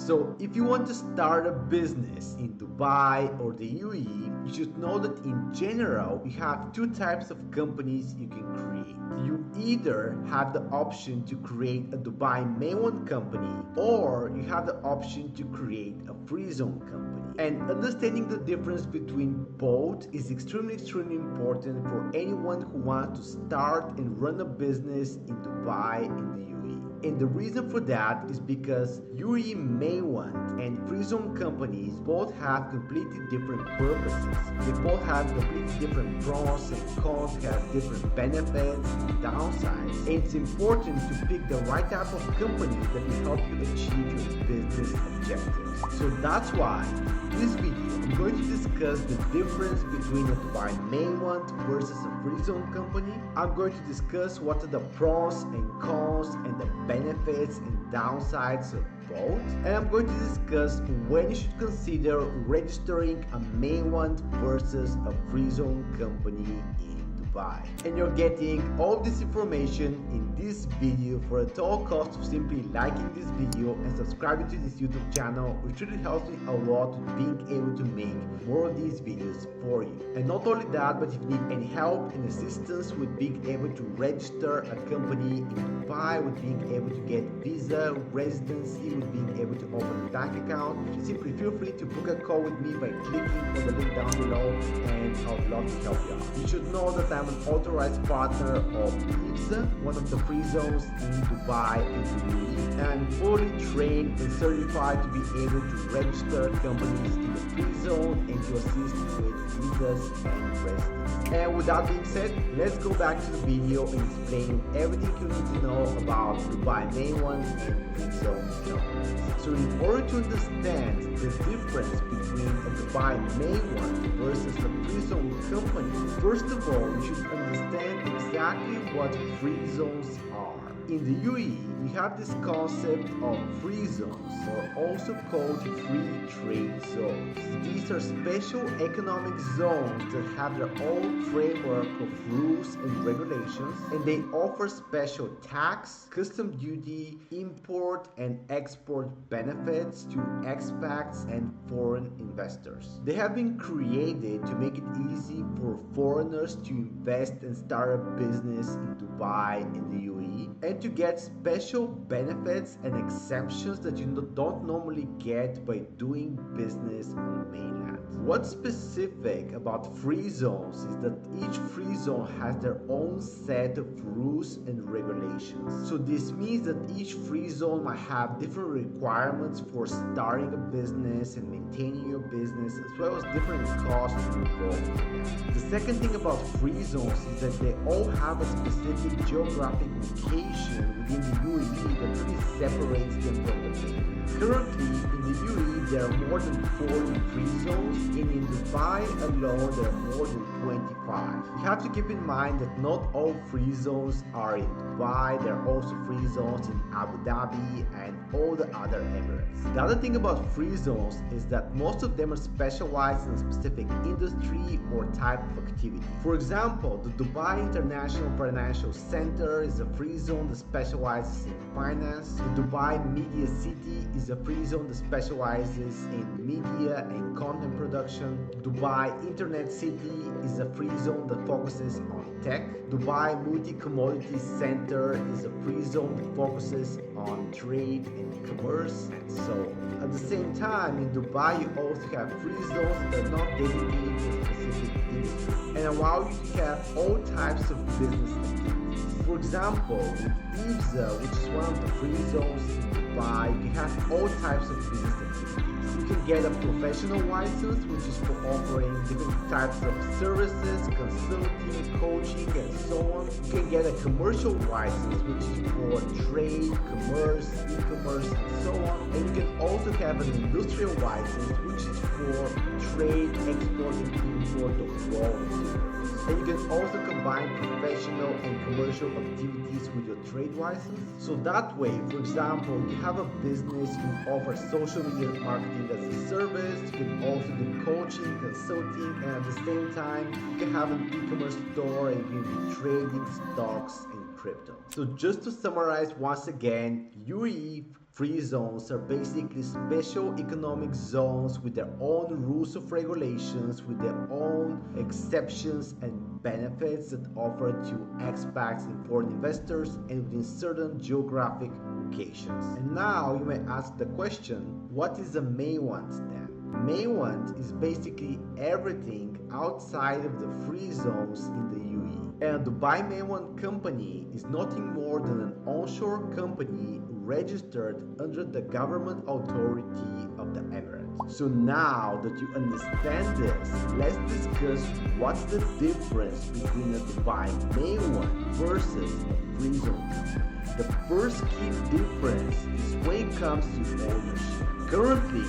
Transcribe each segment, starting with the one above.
So if you want to start a business in Dubai or the UAE, you should know that in general, you have two types of companies you can create. You either have the option to create a Dubai Mainland company, or you have the option to create a free zone company. And understanding the difference between both is extremely important for anyone who wants to start and run a business in Dubai in the UAE. And the reason for that is because UAE Mainland and free zone companies both have completely different purposes. They both have completely different pros and cons, have different benefits and downsides. And it's important to pick the right type of company that will help you achieve your business objectives. So that's why in this video I'm going to discuss the difference between a Dubai Mainland versus a free zone company. I'm going to discuss what are the pros and cons and the benefits and downsides of both. And I'm going to discuss when you should consider registering a Mainland versus a free zone company in Dubai. And you're getting all this information in this video for a total cost of simply liking this video and subscribing to this YouTube channel, which really helps me a lot with being able to make more of these videos for you. And not only that, but if you need any help and assistance with being able to register a company in Dubai, with being able to get visa, residency, with being able to open a bank account, simply feel free to book a call with me by clicking on the link down below, and I would love to help you out. You should know that I'm an authorized partner of IFSA, one of the free zones in Dubai and the UAE, and I'm fully trained and certified to be able to register companies in the free zone and to assist with visas and residency. And with that being said, let's go back to the video and explain everything you need to know about Dubai Mainland and free zone companies. So in order to understand the difference between a Dubai Mainland versus a free zone company, first of all, you should understand exactly what free zones are. In the UAE, we have this concept of free zones, or also called free trade zones. These are special economic zones that have their own framework of rules and regulations, and they offer special tax, custom duty, import and export benefits to expats and foreign investors. They have been created to make it easy for foreigners to invest and start a business in Dubai and the UAE, and to get special benefits and exemptions that you don't normally get by doing business on mainland. What's specific about free zones is that each free zone has their own set of rules and regulations. So this means that each free zone might have different requirements for starting a business and maintaining your business, as well as different costs involved in that. The second thing about free zones is that they all have a specific geographic location within the UAE that really separates them from the mainland. Currently, in the UAE, there are more than 40 free zones, and in Dubai alone, there are more than 25. You have to keep in mind that not all free zones are in Dubai. There are also free zones in Abu Dhabi and all the other Emirates. The other thing about free zones is that most of them are specialized in a specific industry or type of activity. For example, the Dubai International Financial Center is a free zone that specializes in finance. The Dubai Media City is a free zone that specializes in media and content production. Dubai Internet City is a free zone that focuses on tech. Dubai Multi-Commodity Center is a free zone that focuses on trade and commerce, and so on. At the same time, in Dubai, you also have free zones that are not dedicated to a specific industry and allow you to have all types of business activities. For example, with IFSA, which is one of the free zones in Dubai, you have all types of business activities. You can get a professional license, which is for offering different types of services, consulting, coaching, and so on. You can get a commercial license, which is for trade, commerce, e-commerce, and so on. And you can also have an industrial license, which is for trade, export, and import of raw materials. And you can also combine professional and commercial activities with your trade license. So that way, for example, you have a business, you offer social media marketing as a service, you can also do coaching, consulting, and at the same time, you can have an e-commerce store and you can be trading stocks and crypto. So just to summarize once again, UAE Free zones are basically special economic zones with their own rules of regulations, with their own exceptions and benefits that offer to expats and foreign investors and within certain geographic locations. And now you may ask the question, what is a Mainland then? Mainland is basically everything outside of the free zones in the UAE. And the Dubai Mainland company is nothing more than an onshore company registered under the government authority of the Emirates. So now that you understand this, let's discuss what's the difference between a Dubai Mainland versus a free zone company. The first key difference is when it comes to ownership. Currently,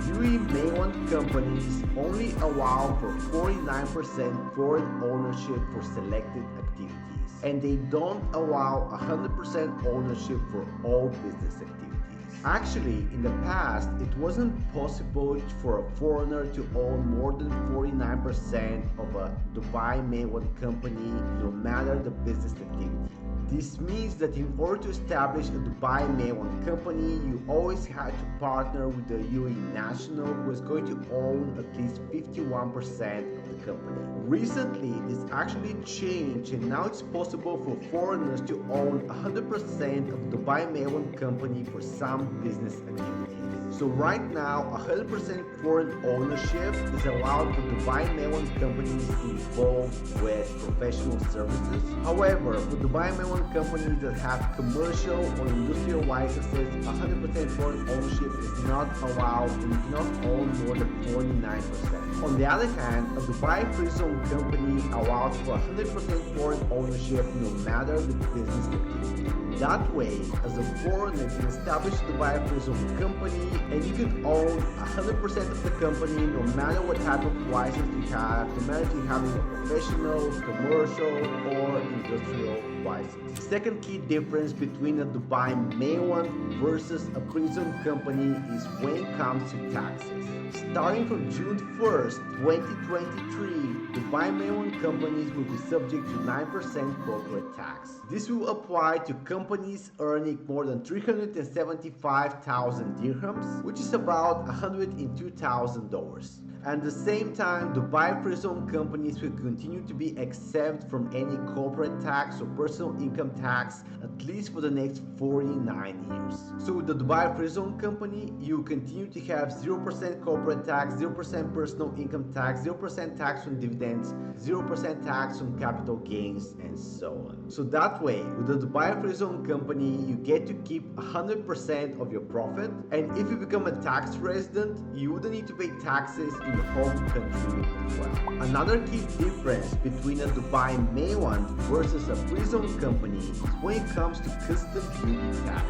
UAE Mainland companies only allow for 49% foreign ownership for selected activities, and they don't allow 100% ownership for all business activities. Actually, in the past, it wasn't possible for a foreigner to own more than 49% of a Dubai Mainland company, no matter the business activity. This means that in order to establish a Dubai Mainland company, you always had to partner with the UAE national who is going to own at least 51% of the company. Recently, this actually changed and now it's possible for foreigners to own 100% of the Dubai Mainland company for some business activities. So right now, 100% foreign ownership is allowed for Dubai Mainland companies involved with professional services. However, for Dubai Mainland companies that have commercial or industrial licenses, 100% foreign ownership is not allowed and you cannot own more than 49%. On the other hand, a Dubai Free Zone company allows for 100% foreign ownership no matter the business activity. That way, as a foreigner, you can establish a Dubai Free Zone company and you can own 100% of the company no matter what type of license you have, no matter if you're having a professional, commercial, or industrial license. The second key difference between a Dubai Mainland versus a Free Zone company is when it comes to taxes. Starting from June 1st, 2023, Dubai Mainland companies will be subject to 9% corporate tax. This will apply to companies earning more than 375,000 dirhams, which is about $102,000. At the same time, Dubai Free Zone companies will continue to be exempt from any corporate tax or personal income tax at least for the next 49 years. So with the Dubai Free Zone company, you continue to have 0% corporate tax, 0% personal income tax, 0% tax on dividends, 0% tax on capital gains, and so on. So that way, with the Dubai Free Zone company, you get to keep 100% of your profit, and if you become a tax resident, you wouldn't need to pay taxes in your home country as well. Another key difference between a Dubai Mainland versus a Free Zone company is when it comes to custom duty tax.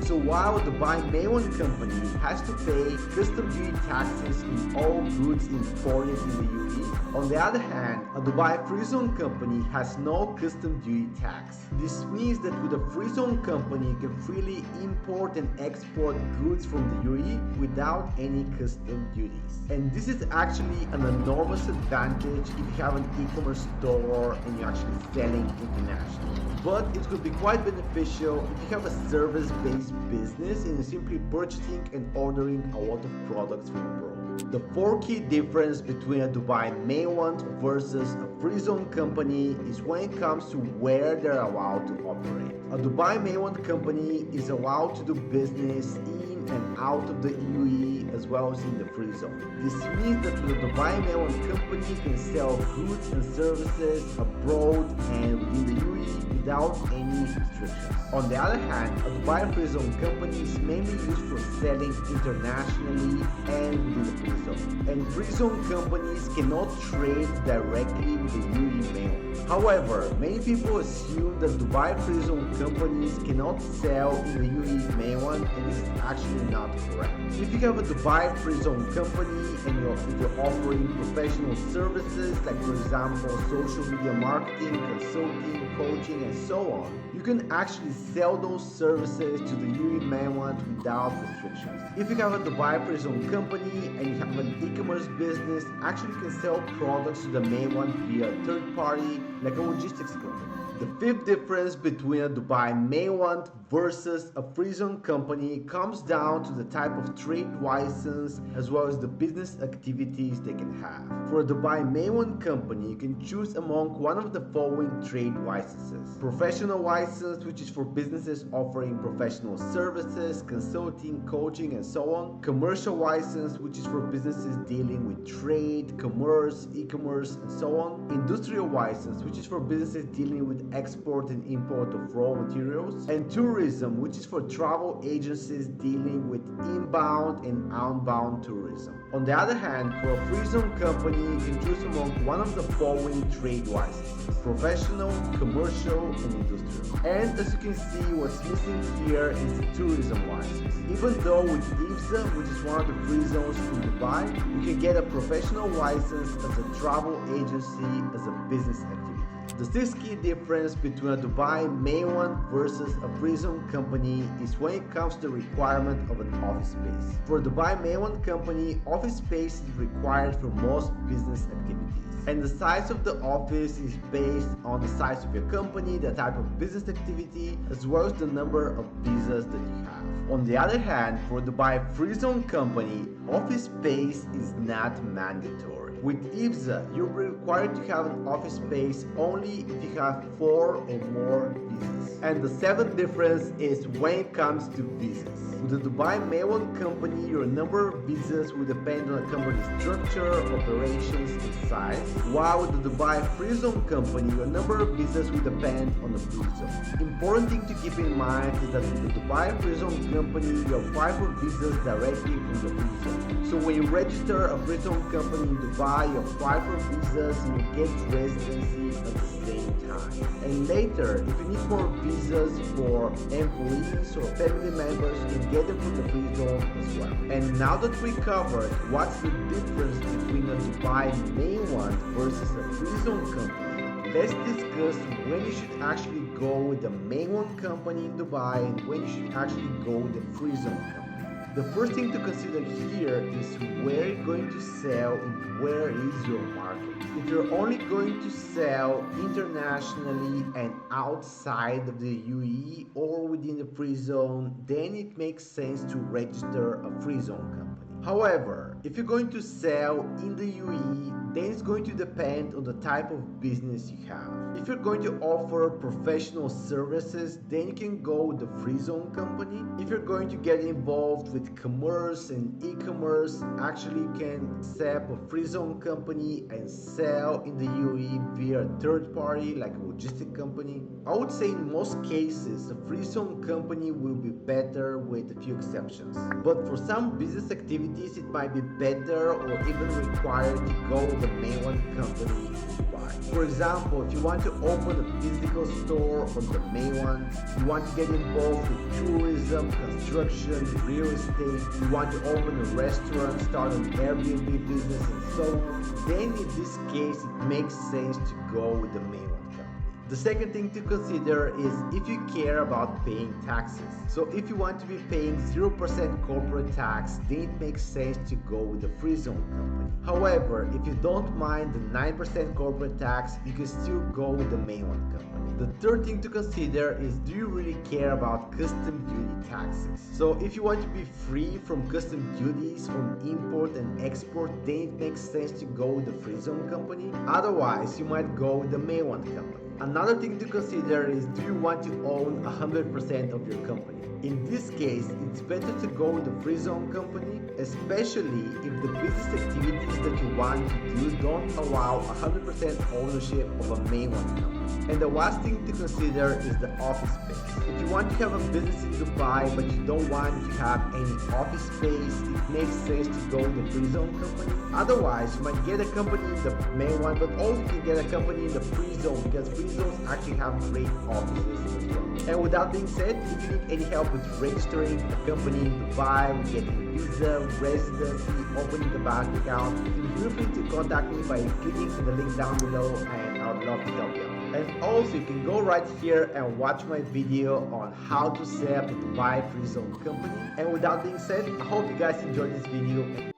So while a Dubai Mainland company has to pay custom duty taxes in all goods imported in the UAE, on the other hand, a Dubai Free Zone company has no custom duty tax. This means that with a Free Zone company, you can freely import and export goods from the UAE without any custom duties. And this is actually an enormous advantage if you have an e-commerce store and you're actually selling internationally. But it could be quite beneficial if you have a service-based business and you're simply purchasing and ordering a lot of products from abroad. The four key difference between a Dubai Mainland versus a Free Zone company is when it comes to where they're allowed to operate. A Dubai Mainland company is allowed to do business in and out of the UAE as well as in the Free Zone. This means that the Dubai Mainland company can sell goods and services abroad and within the UAE without any restrictions. On the other hand, a Dubai Free Zone company is mainly used for selling internationally and within the Free Zone. And Free Zone companies cannot trade directly with the UAE mainland. However, many people assume that Dubai Free Zone companies cannot sell in the UAE mainland, and this is actually not correct. If you have a Dubai Free Zone company and you're offering professional services like, for example, social media marketing, consulting, coaching, and so on, you can actually sell those services to the UAE mainland without restrictions. If you have a Dubai Free Zone company and you have an e-commerce business, actually you can sell products to the mainland via a third party like a logistics company. The fifth difference between a Dubai Mainland versus a free zone company comes down to the type of trade license as well as the business activities they can have. For a Dubai Mainland company, you can choose among one of the following trade licenses. Professional license, which is for businesses offering professional services, consulting, coaching, and so on. Commercial license, which is for businesses dealing with trade, commerce, e-commerce, and so on. Industrial license, which is for businesses dealing with export and import of raw materials. And tourism, which is for travel agencies dealing with inbound and outbound tourism. On the other hand, for a free zone company, you can choose among one of the following trade licenses: professional, commercial, and industrial. And as you can see, what's missing here is the tourism license. Even though with IFZA, which is one of the free zones in Dubai, you can get a professional license as a travel agency as a business activity. The sixth key difference between a Dubai Mainland versus a free zone company is when it comes to the requirement of an office space. For a Dubai Mainland company, office space is required for most business activities. And the size of the office is based on the size of your company, the type of business activity, as well as the number of visas that you have. On the other hand, for a Dubai free zone company, office space is not mandatory. With IFZA, you'll be required to have an office space only if you have 4 or more visas. And the seventh difference is when it comes to visas. With the Dubai Mainland company, your number of visas will depend on the company's structure, operations, and size, while with the Dubai Free Zone company, your number of visas will depend on the free zone. Important thing to keep in mind is that with the Dubai Free Zone company, you apply for visas directly from the free zone. So when you register a free zone company in Dubai, you apply for visas and you get residency at the same time. And later, if you need more visas for employees or family members, you can get them from the free zone as well. And now that we covered what's the difference between a Dubai Mainland versus a free zone company, let's discuss when you should actually go with the Mainland company in Dubai and when you should actually go with the free zone company. The first thing to consider here is where you're going to sell and where is your market. If you're only going to sell internationally and outside of the UAE or within the free zone, then it makes sense to register a free zone company. However, if you're going to sell in the UAE, then it's going to depend on the type of business you have. If you're going to offer professional services, then you can go with the free zone company. If you're going to get involved with commerce and e-commerce, actually you can set up a free zone company and sell in the UAE via a third party like a logistic company. I would say in most cases, a free zone company will be better with a few exceptions. But for some business activities, it might be better or even required to go with the Mainland company in Dubai. For example, if you want to open a physical store on the Mainland, you want to get involved with tourism, construction, real estate, you want to open a restaurant, start an Airbnb business, and so on, then in this case, it makes sense to go with the Mainland company. The second thing to consider is if you care about paying taxes. So if you want to be paying 0% corporate tax, then it makes sense to go with the free zone company. However, if you don't mind the 9% corporate tax, you can still go with the Mainland company. The third thing to consider is, do you really care about custom duty taxes? So if you want to be free from custom duties on import and export, then it makes sense to go with the free zone company. Otherwise, you might go with the Mainland company. Another thing to consider is, do you want to own 100% of your company? In this case, it's better to go with the free zone company, especially if the business activities that you want to do don't allow 100% ownership of a Mainland company. And the last thing to consider is the office space. If you want to have a business in Dubai but you don't want to have any office space, it makes sense to go with the free zone company. Otherwise, you might get a company in the Mainland, but also you can get a company in the free zone because free zones actually have great offices as well. And with that being said, if you need any help with registering a company in Dubai, with getting visa, residency, opening the bank account, feel free to contact me by clicking on the link down below, and I would love to help you out. And also, you can go right here and watch my video on how to set up a Dubai Free Zone company. And with that being said, I hope you guys enjoyed this video. And